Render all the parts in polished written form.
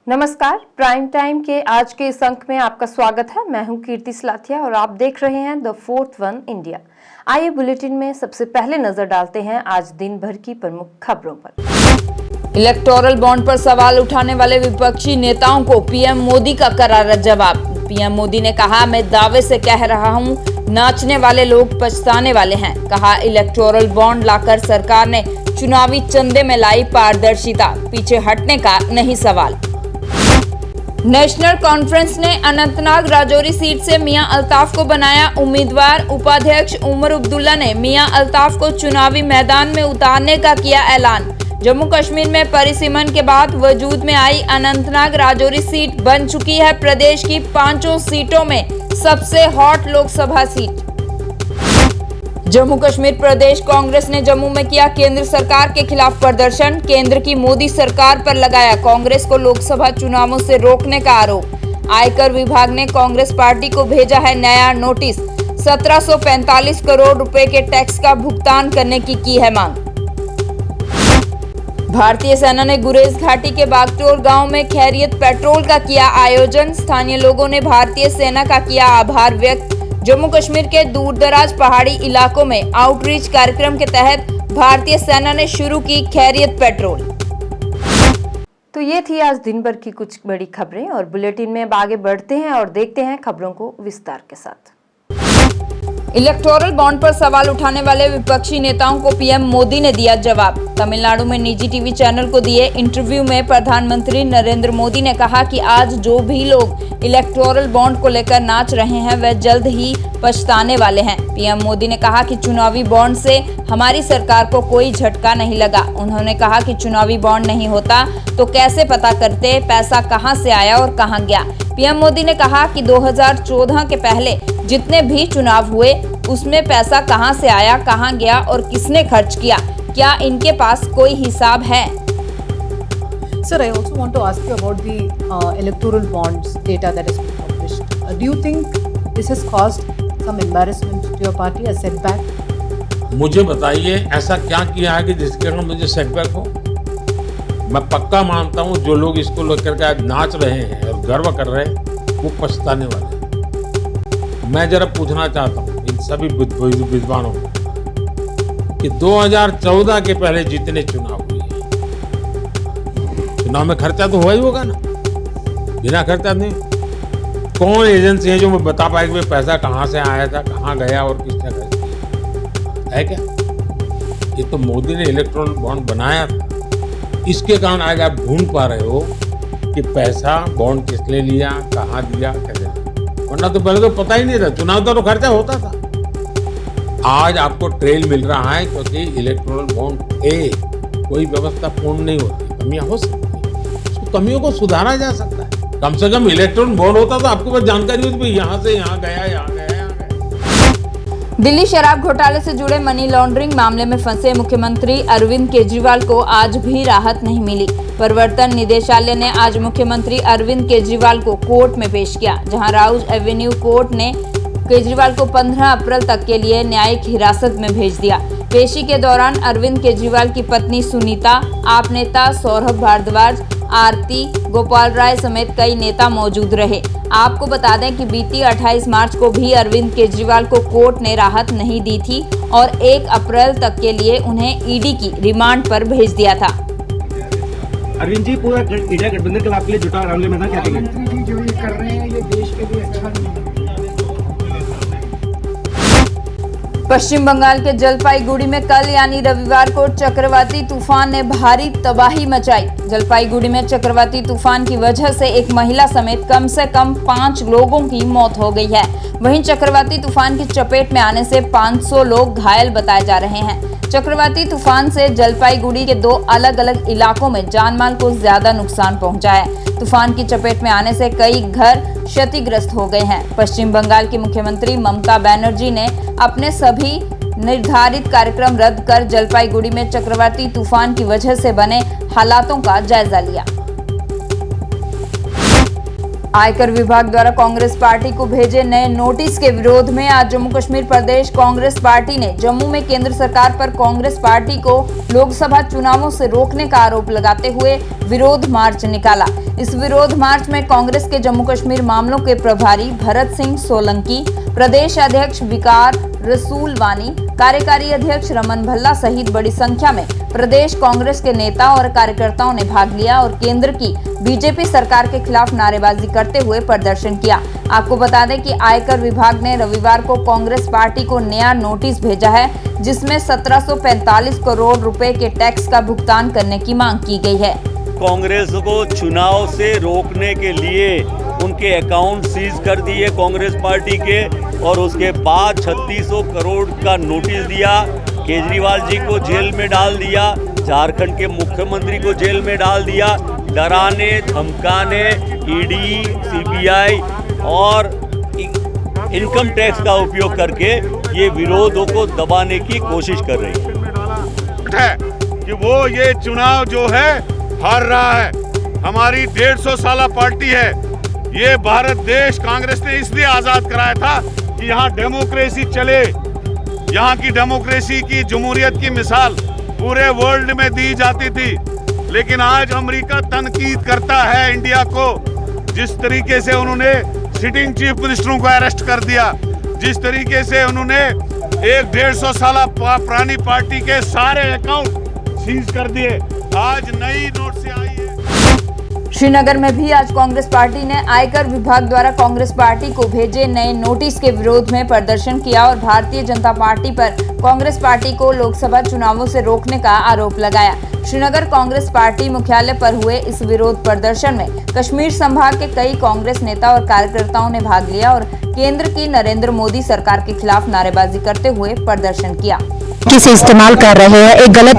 नमस्कार, prime time के आज के इस अंक में आपका स्वागत है। मैं हूं कीर्ति सलाथिया और आप देख रहे हैं द फोर्थ वन इंडिया। आइए बुलेटिन में सबसे पहले नजर डालते हैं आज दिन भर की प्रमुख खबरों पर। इलेक्टोरल बॉन्ड पर सवाल उठाने वाले विपक्षी नेताओं को पीएम मोदी का करारा जवाब। पीएम मोदी ने कहा, मैं दावे से कह रहा हूं, नाचने वाले लोग पछताने वाले हैं। कहा, इलेक्टोरल बॉन्ड लाकर सरकार ने चुनावी चंदे में लाई पारदर्शिता, पीछे हटने का नहीं सवाल। नेशनल कॉन्फ्रेंस ने अनंतनाग राजौरी सीट से मियां अल्ताफ को बनाया उम्मीदवार। उपाध्यक्ष उमर अब्दुल्ला ने मियां अल्ताफ को चुनावी मैदान में उतारने का किया ऐलान। जम्मू कश्मीर में परिसीमन के बाद वजूद में आई अनंतनाग राजौरी सीट बन चुकी है प्रदेश की 5 सीटों में सबसे हॉट लोकसभा सीट। जम्मू कश्मीर प्रदेश कांग्रेस ने जम्मू में किया केंद्र सरकार के खिलाफ प्रदर्शन। केंद्र की मोदी सरकार पर लगाया कांग्रेस को लोकसभा चुनावों से रोकने का आरोप। आयकर विभाग ने कांग्रेस पार्टी को भेजा है नया नोटिस। 1745 करोड़ रुपए के टैक्स का भुगतान करने की है मांग। भारतीय सेना ने गुरेज घाटी के बागटोर गांव में खैरियत पेट्रोल का किया आयोजन। स्थानीय लोगों ने भारतीय सेना का किया आभार व्यक्त। जम्मू कश्मीर के दूरदराज पहाड़ी इलाकों में आउटरीच कार्यक्रम के तहत भारतीय सेना ने शुरू की खैरियत पेट्रोल। तो ये थी आज दिन भर की कुछ बड़ी खबरें और बुलेटिन में अब आगे बढ़ते हैं और देखते हैं खबरों को विस्तार के साथ। इलेक्टोरल बॉन्ड पर सवाल उठाने वाले विपक्षी नेताओं को पीएम मोदी ने दिया जवाब। तमिलनाडु में निजी टीवी चैनल को दिए इंटरव्यू में प्रधानमंत्री नरेंद्र मोदी ने कहा कि आज जो भी लोग इलेक्टोरल बॉन्ड को लेकर नाच रहे हैं वे जल्द ही पछताने वाले हैं। पीएम मोदी ने कहा कि चुनावी बॉन्ड से हमारी सरकार को कोई झटका नहीं लगा। उन्होंने कहा कि चुनावी बॉन्ड नहीं होता तो कैसे पता करते पैसा कहां से आया और कहां गया। पीएम मोदी ने कहा कि 2014 के पहले जितने भी चुनाव हुए उसमें पैसा कहां से आया, कहां गया और किसने खर्च किया, क्या इनके पास कोई हिसाब है? Sir, I also want to ask you about the electoral bonds data that has been published. Do you think this has caused some embarrassment to your party, a setback? मुझे बताइए ऐसा क्या किया है कि जिसके कारण मुझे सेटबैक हो। मैं पक्का मानता हूँ जो लोग इसको लेकर के आज नाच रहे हैं और गर्व कर रहे हैं वो पछताने वाले हैं। मैं जरा पूछना चाहता हूँ इन सभी विद्वानों को कि 2014 के पहले जितने चुनाव हुए हैं, चुनाव में खर्चा तो हुआ ही होगा ना, बिना खर्चा नहीं। कौन एजेंसी है जो मैं बता पाए कि पैसा कहाँ से आया था, कहाँ गया और किसने खर्च किया है? क्या ये तो मोदी ने इलेक्ट्रॉनिक बॉन्ड बनाया था, इसके कारण आज आप ढूंढ पा रहे हो कि पैसा बॉन्ड किसने लिया, कहाँ दिया, कैसे। वरना तो पहले तो पता ही नहीं था, चुनाव तो खर्चा होता था। आज आपको ट्रेल मिल रहा है क्योंकि इलेक्ट्रॉनिक बॉन्ड कोई व्यवस्था पूर्ण नहीं होती, कमियां हो सकती है, उसको कमियों को सुधारा जा सकता है। कम से कम इलेक्ट्रॉनिक बॉन्ड होता तो आपको बस जानकारी होती है यहाँ से यहाँ गया, यहाँ गया, यहाँ गया। दिल्ली शराब घोटाले से जुड़े मनी लॉन्ड्रिंग मामले में फंसे मुख्यमंत्री अरविंद केजरीवाल को आज भी राहत नहीं मिली। प्रवर्तन निदेशालय ने आज मुख्यमंत्री अरविंद केजरीवाल को कोर्ट में पेश किया, जहां राउज एवेन्यू कोर्ट ने केजरीवाल को 15 अप्रैल तक के लिए न्यायिक हिरासत में भेज दिया। पेशी के दौरान अरविंद केजरीवाल की पत्नी सुनीता, आप नेता सौरभ भारद्वाज, आरती गोपाल राय समेत कई नेता मौजूद रहे। आपको बता दें कि बीती 28 मार्च को भी अरविंद केजरीवाल को कोर्ट ने राहत नहीं दी थी और 1 अप्रैल तक के लिए उन्हें ईडी की रिमांड पर भेज दिया था। अरविंद जी, पूरा इंडिया गठबंधन कल आपके लिए जुटा मामले में था, क्या कहेंगे? जी जो ये कर रहे हैं ये देश के लिए अच्छा नहीं है। पश्चिम बंगाल के जलपाईगुड़ी में कल यानी रविवार को चक्रवाती तूफान ने भारी तबाही मचाई। जलपाईगुड़ी में चक्रवाती तूफान की वजह से एक महिला समेत कम से कम 5 लोगों की मौत हो गई है। वहीं चक्रवाती तूफान की चपेट में आने से 500 लोग घायल बताए जा रहे हैं। चक्रवाती तूफान से जलपाईगुड़ी के 2 अलग अलग इलाकों में जानमाल को ज्यादा नुकसान पहुंचा है। तूफान की चपेट में आने से कई घर क्षतिग्रस्त हो गए हैं। पश्चिम बंगाल की मुख्यमंत्री ममता बनर्जी ने अपने सभी निर्धारित कार्यक्रम रद्द कर जलपाईगुड़ी में चक्रवाती तूफान की वजह से बने हालातों का जायजा लिया। आयकर विभाग द्वारा कांग्रेस पार्टी को भेजे नए नोटिस के विरोध में आज जम्मू कश्मीर प्रदेश कांग्रेस पार्टी ने जम्मू में केंद्र सरकार पर कांग्रेस पार्टी को लोकसभा चुनावों से रोकने का आरोप लगाते हुए विरोध मार्च निकाला। इस विरोध मार्च में कांग्रेस के जम्मू कश्मीर मामलों के प्रभारी भरत सिंह सोलंकी, प्रदेश अध्यक्ष विकार रसूल वानी, कार्यकारी अध्यक्ष रमन भल्ला सहित बड़ी संख्या में प्रदेश कांग्रेस के नेता और कार्यकर्ताओं ने भाग लिया और केंद्र की बीजेपी सरकार के खिलाफ नारेबाजी करते हुए प्रदर्शन किया। आपको बता दें कि आयकर विभाग ने रविवार को कांग्रेस पार्टी को नया नोटिस भेजा है, जिसमें 1745 करोड़ रुपए के टैक्स का भुगतान करने की मांग की गई है। कांग्रेस को चुनाव से रोकने के लिए उनके अकाउंट सीज कर दिए कांग्रेस पार्टी के, और उसके बाद 3600 करोड़ का नोटिस दिया। केजरीवाल जी को जेल में डाल दिया, झारखंड के मुख्यमंत्री को जेल में डाल दिया। डराने धमकाने ईडी, सीबीआई और इनकम टैक्स का उपयोग करके ये विरोधों को दबाने की कोशिश कर रही है कि वो ये चुनाव जो है हार रहा है। हमारी 150 साला पार्टी है। ये भारत देश कांग्रेस ने इसलिए आजाद कराया था कि यहाँ डेमोक्रेसी चले, यहाँ की डेमोक्रेसी की जमहूरियत की मिसाल पूरे वर्ल्ड में दी जाती थी। लेकिन आज अमेरिका तनकीद करता है इंडिया को, जिस तरीके से उन्होंने सिटिंग चीफ मिनिस्टरों को अरेस्ट कर दिया, जिस तरीके से उन्होंने एक 150 साल पुरानी पार्टी के सारे अकाउंट सीज कर दिए। आज नई नोट से आई है। श्रीनगर में भी आज कांग्रेस पार्टी ने आयकर विभाग द्वारा कांग्रेस पार्टी को भेजे नए नोटिस के विरोध में प्रदर्शन किया और भारतीय जनता पार्टी पर कांग्रेस पार्टी को लोकसभा चुनावों से रोकने का आरोप लगाया। श्रीनगर कांग्रेस पार्टी मुख्यालय पर हुए इस विरोध प्रदर्शन में कश्मीर संभाग के कई कांग्रेस नेता और कार्यकर्ताओं ने भाग लिया और केंद्र की नरेंद्र मोदी सरकार के खिलाफ नारेबाजी करते हुए प्रदर्शन किया। से इस्तेमाल कर रहे हैं, एक गलत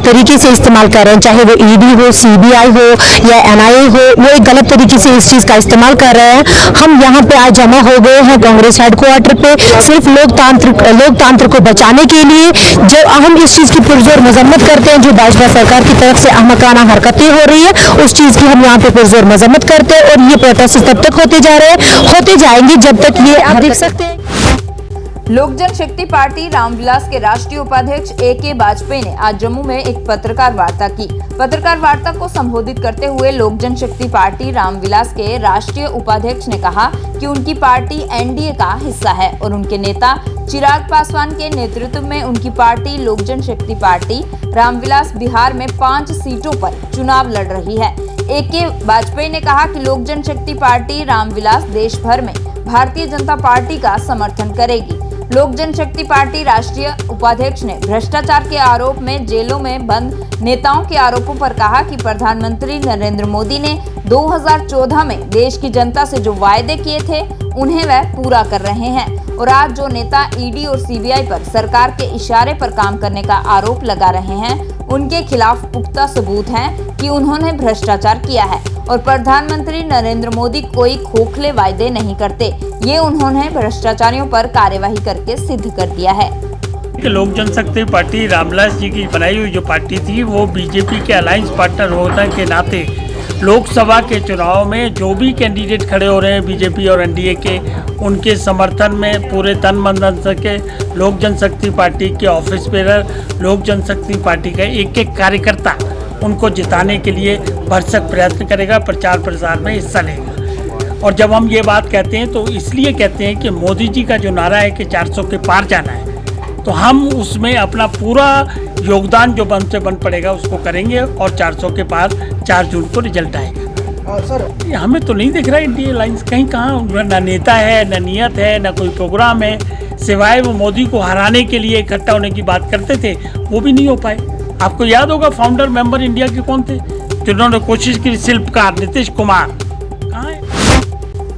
तरीके से इस्तेमाल कर रहे हैं, चाहे वो ईडी हो, सीबीआई हो या एनआईए हो, वो एक गलत तरीके से इस चीज का इस्तेमाल कर रहे हैं। हम यहाँ पे आज जमा हो गए हैं कांग्रेस हेडक्वार्टर पे सिर्फ लोकतंत्र को बचाने के लिए। जो हम इस चीज की पुरजोर मजम्मत करते हैं, जो भाजपा सरकार की तरफ से अहमकाना हरकतें हो रही है, उस चीज की हम यहाँ पे पुरजोर मजम्मत करते हैं और ये प्रोटेस्ट तब तक होते जा रहे हैं, होते जाएंगे जब तक ये आप देख सकते हैं। लोक जनशक्ति पार्टी रामविलास के राष्ट्रीय उपाध्यक्ष AK वाजपेयी ने आज जम्मू में एक पत्रकार वार्ता की। पत्रकार वार्ता को संबोधित करते हुए लोक जनशक्ति पार्टी रामविलास के राष्ट्रीय उपाध्यक्ष ने कहा कि उनकी पार्टी एनडीए का हिस्सा है और उनके नेता चिराग पासवान के नेतृत्व में उनकी पार्टी लोक जनशक्ति पार्टी रामविलास बिहार में 5 सीटों पर चुनाव लड़ रही है। AK वाजपेयी ने कहा कि लोक जनशक्ति पार्टी रामविलास देश भर में भारतीय जनता पार्टी का समर्थन करेगी। लोक जनशक्ति पार्टी राष्ट्रीय उपाध्यक्ष ने भ्रष्टाचार के आरोप में जेलों में बंद नेताओं के आरोपों पर कहा कि प्रधानमंत्री नरेंद्र मोदी ने 2014 में देश की जनता से जो वायदे किए थे उन्हें वह पूरा कर रहे हैं और आज जो नेता ईडी और सीबीआई पर सरकार के इशारे पर काम करने का आरोप लगा रहे हैं उनके खिलाफ पुख्ता सबूत हैं कि उन्होंने भ्रष्टाचार किया है और प्रधानमंत्री नरेंद्र मोदी कोई खोखले वायदे नहीं करते। ये उन्होंने भ्रष्टाचारियों पर कार्यवाही करके सिद्ध कर दिया है। लोक जनशक्ति पार्टी रामविलास जी की बनाई हुई जो पार्टी थी वो बीजेपी के अलायंस पार्टनर होने के नाते लोकसभा के चुनाव में जो भी कैंडिडेट खड़े हो रहे हैं बीजेपी और एनडीए के, उनके समर्थन में पूरे तन मन धन से लोक जनशक्ति पार्टी के ऑफिस बेरर, लोक जनशक्ति पार्टी का एक एक कार्यकर्ता उनको जिताने के लिए भरसक प्रयत्न करेगा, प्रचार प्रसार में हिस्सा लेगा। और जब हम ये बात कहते हैं तो इसलिए कहते हैं कि मोदी जी का जो नारा है कि 400 के पार जाना है, तो हम उसमें अपना पूरा योगदान जो बन से बन पड़ेगा उसको करेंगे और 400 के पार 4 जून को रिजल्ट आएगा। सर हमें तो नहीं दिख रहा इंडिया अलायंस कहीं, कहाँ ना नेता है, ना नियत है, ना कोई प्रोग्राम है, सिवाय वो मोदी को हराने के लिए इकट्ठा होने की बात करते थे, वो भी नहीं हो पाए। आपको याद होगा फाउंडर मेंबर इंडिया के कौन थे जिन्होंने कोशिश की? शिल्पकार नीतीश कुमार कहाँ है?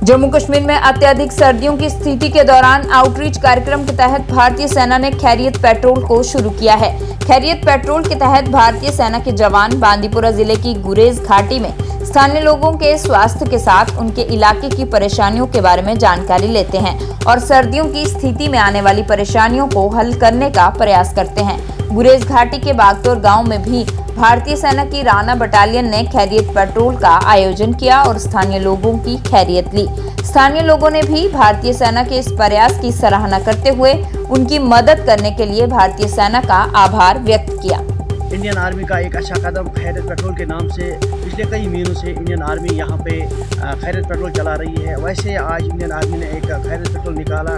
जम्मू कश्मीर में अत्यधिक सर्दियों की स्थिति के दौरान आउटरीच कार्यक्रम के तहत भारतीय सेना ने खैरियत पेट्रोल को शुरू किया है। खैरियत पेट्रोल के तहत भारतीय सेना के जवान बांदीपुरा जिले की गुरेज घाटी में स्थानीय लोगों के स्वास्थ्य के साथ उनके इलाके की परेशानियों के बारे में जानकारी लेते हैं और सर्दियों की स्थिति में आने वाली परेशानियों को हल करने का प्रयास करते हैं। गुरेज घाटी के बागतौर गांव में भी भारतीय सेना की राणा बटालियन ने खैरियत पेट्रोल का आयोजन किया और स्थानीय लोगों की खैरियत ली। स्थानीय लोगों ने भी भारतीय सेना के इस प्रयास की सराहना करते हुए उनकी मदद करने के लिए भारतीय सेना का आभार व्यक्त किया। इंडियन आर्मी का एक अच्छा कदम खैरियत पेट्रोल के नाम से पिछले कई महीनों से इंडियन आर्मी यहाँ पे खैरियत पेट्रोल चला रही है। वैसे आज इंडियन आर्मी ने एक खैरियत पेट्रोल निकाला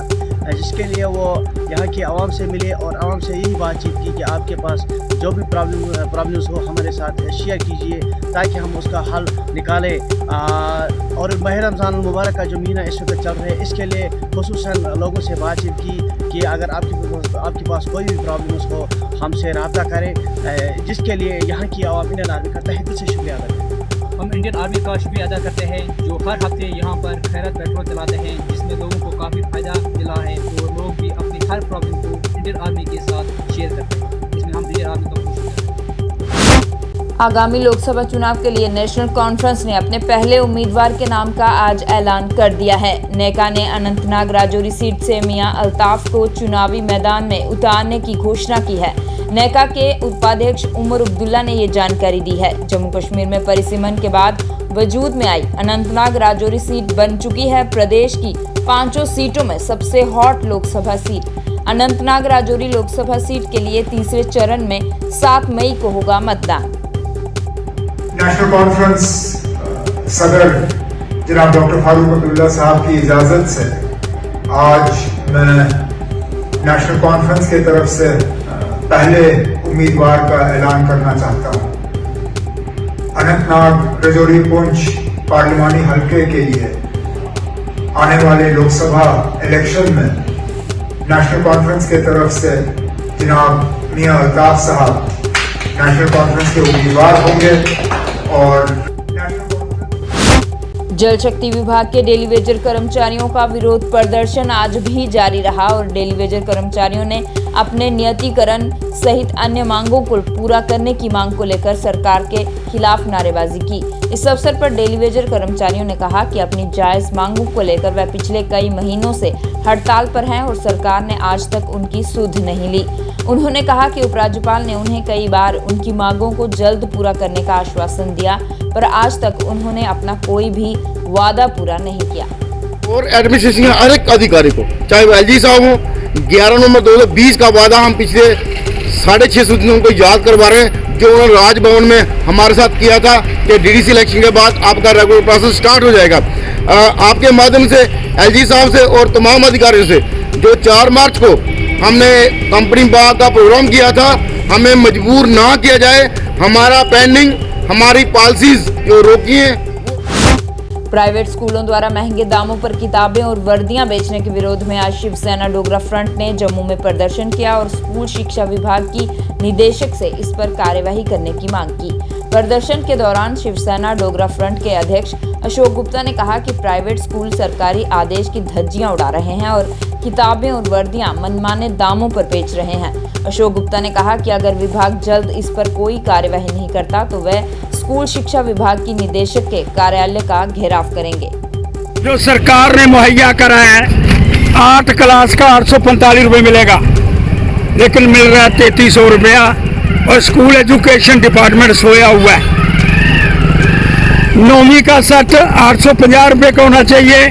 जिसके लिए वो यहाँ की आवाम से मिले और आवाम से यही बातचीत की कि आपके पास जो भी प्रॉब्लम्स हो हमारे साथ शेयर कीजिए ताकि हम उसका हल निकालें। और माह रमज़ान मुबारक का जो महीना इस वक्त चल रहा है इसके लिए खुसूसन लोगों से बातचीत की कि अगर आपके पास कोई भी प्रॉब्लम्स हो हमसे रब्ता करें, जिसके लिए यहाँ की आवाम इंडियन आर्मी का तहे दिल से शुक्रिया अदा करते हैं। हम इंडियन आर्मी का शुक्रिया अदा करते हैं जो हर हफ्ते यहाँ पर खैरियत पेट्रोल चलाते हैं जिसमें लोगों को काफ़ी फ़ायदा मिला है। तो लोग भी अपनी हर प्रॉब्लम को इंडियन आर्मी के साथ शेयर करते हैं, इसमें हम इंडियन आर्मी का आगामी लोकसभा चुनाव के लिए नेशनल कॉन्फ्रेंस ने अपने पहले उम्मीदवार के नाम का आज ऐलान कर दिया है। नेका ने अनंतनाग राजौरी सीट से मियां अल्ताफ को चुनावी मैदान में उतारने की घोषणा की है। नेका के उपाध्यक्ष उमर अब्दुल्ला ने ये जानकारी दी है। जम्मू कश्मीर में परिसीमन के बाद वजूद में आई अनंतनाग राजौरी सीट बन चुकी है प्रदेश की 5 सीटों में सबसे hot Lok Sabha seat. Anantnag Rajouri Lok Sabha seat के लिए तीसरे चरण में 7 मई को होगा मतदान। नेशनल कॉन्फ्रेंस सदर जनाब डॉक्टर फारूक अब्दुल्ला साहब की इजाज़त से आज मैं नेशनल कॉन्फ्रेंस की तरफ से पहले उम्मीदवार का ऐलान करना चाहता हूं। अनंतनाग राजौरी पुंछ पार्लिमानी हलके के लिए आने वाले लोकसभा इलेक्शन में नेशनल कॉन्फ्रेंस की तरफ से जनाब मियां अल्ताफ साहब नेशनल कॉन्फ्रेंस के उम्मीदवार होंगे। और जल शक्ति विभाग के डेली वेजर कर्मचारियों का विरोध प्रदर्शन आज भी जारी रहा और डेली वेजर कर्मचारियों ने अपने नियतीकरण सहित अन्य मांगों को पूरा करने की मांग को लेकर सरकार के खिलाफ नारेबाजी की। इस अवसर पर डेली वेजर कर्मचारियों ने कहा कि अपनी जायज मांगों को लेकर वह पिछले कई महीनों से हड़ताल पर हैं और सरकार ने आज तक उनकी सुध नहीं ली। उन्होंने कहा कि उपराज्यपाल ने उन्हें कई बार उनकी मांगों को जल्द पूरा करने का आश्वासन दिया पर आज तक उन्होंने अपना कोई भी वादा पूरा नहीं किया। और एडमिनिस्ट्रेशन के हर एक अधिकारी को चाहे वो एलजी साहब हो 11 नवंबर 2020 का वादा हम पिछले 650 दिनों को याद करवा रहे हैं जो उन्होंने राजभवन में हमारे साथ किया था कि डीडीसी इलेक्शन के बाद आपका रेगुलर प्रोसेस स्टार्ट हो जाएगा। आपके माध्यम से एलजी साहब से और तमाम अधिकारियों से जो 4 मार्च को हमने कंपनी बाग का प्रोग्राम किया था हमें मजबूर ना किया जाए, हमारा पेंडिंग हमारी पॉलिसीज जो रोकी हैं। प्राइवेट स्कूलों द्वारा महंगे दामों पर किताबें और वर्दियां बेचने के विरोध में आज शिवसेना डोगरा फ्रंट ने जम्मू में प्रदर्शन किया और स्कूल शिक्षा विभाग की निदेशक से इस पर कार्यवाही करने की मांग की। प्रदर्शन के दौरान शिवसेना डोगरा फ्रंट के अध्यक्ष अशोक गुप्ता ने कहा कि प्राइवेट स्कूल सरकारी आदेश की धज्जियां उड़ा रहे हैं और किताबें और वर्दियां मनमाने दामों पर बेच रहे हैं। अशोक गुप्ता ने कहा कि अगर विभाग जल्द इस पर कोई कार्यवाही नहीं करता तो वह स्कूल शिक्षा विभाग की निदेशक के कार्यालय का घेराव करेंगे। जो सरकार ने मुहैया करा है 8 क्लास का 845 रुपये मिलेगा लेकिन मिल रहा है 3300 रुपया और स्कूल एजुकेशन डिपार्टमेंट सोया हुआ है। 9वीं का सेट 850 रुपये का होना चाहिए,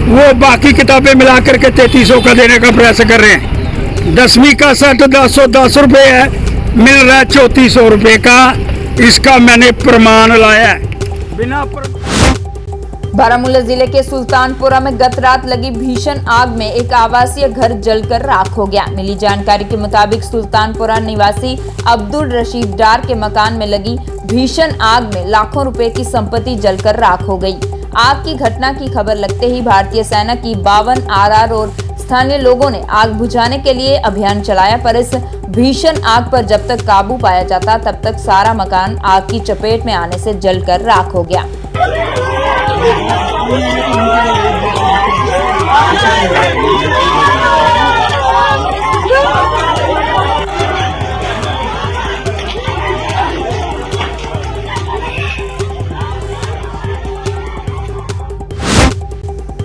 वो बाकी किताबें मिला करके 3300 का देने का प्रयास कर रहे हैं। 10वीं का सेट 1010 रुपये है, मिल रहा है 3400 रुपये का। इसका मैंने प्रमाण लाया है। बारामूला जिले के सुल्तानपुरा में गत रात लगी भीषण आग में एक आवासीय घर जलकर राख हो गया। मिली जानकारी के मुताबिक सुल्तानपुरा निवासी अब्दुल रशीद डार के मकान में लगी भीषण आग में लाखों रुपए की संपत्ति जलकर राख हो गई। आग की घटना की खबर लगते ही भारतीय सेना की 52 आरआर और स्थानीय लोगों ने आग बुझाने के लिए अभियान चलाया पर इस भीषण आग पर जब तक काबू पाया जाता तब तक सारा मकान आग की चपेट में आने से जलकर राख हो गया।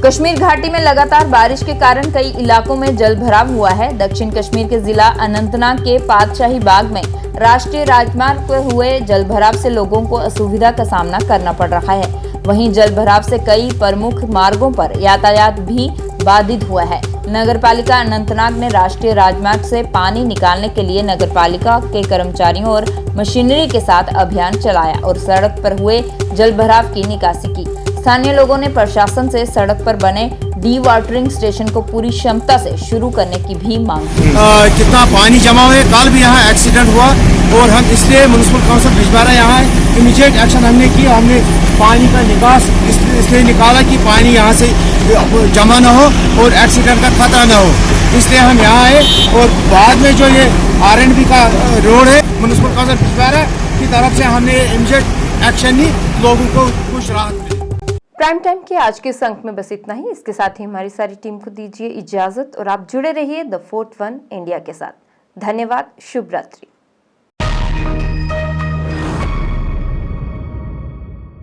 कश्मीर घाटी में लगातार बारिश के कारण कई इलाकों में जल भराव हुआ है। दक्षिण कश्मीर के जिला अनंतनाग के पातशाही बाग में राष्ट्रीय राजमार्ग पर हुए जल भराव से लोगों को असुविधा का सामना करना पड़ रहा है। वहीं जल भराव से कई प्रमुख मार्गों पर यातायात भी बाधित हुआ है। नगरपालिका अनंतनाग ने राष्ट्रीय राजमार्ग से पानी निकालने के लिए नगरपालिका के कर्मचारियों और मशीनरी के साथ अभियान चलाया और सड़क पर हुए जल भराव की निकासी की। स्थानीय लोगों ने प्रशासन से सड़क पर बने डी वाटरिंग स्टेशन को पूरी क्षमता से शुरू करने की भी मांग की। कितना पानी जमा हुआ है, कल भी यहाँ एक्सीडेंट हुआ और हम इसलिए म्युनिसिपल काउंसिल भिजवा रहे हैं। यहाँ इमीडिएट एक्शन हमने किया, हमने पानी का निकास इसलिए निकाला कि पानी यहाँ से जमा न हो और एक्सीडेंट का खतरा न हो, इसलिए हम यहाँ आए। और बाद में जो ये R&B का रोड है, म्युनिसिपल काउंसिल भिजवा रहे की तरफ से हमने इमीडिएट एक्शन ली, लोगों को कुछ राहत मिली। प्राइम टाइम के आज के इस अंक में बस इतना ही। इसके साथ ही हमारी सारी टीम को दीजिए इजाजत और आप जुड़े रहिए द फोर्थ वन इंडिया के साथ। धन्यवाद, शुभ रात्रि।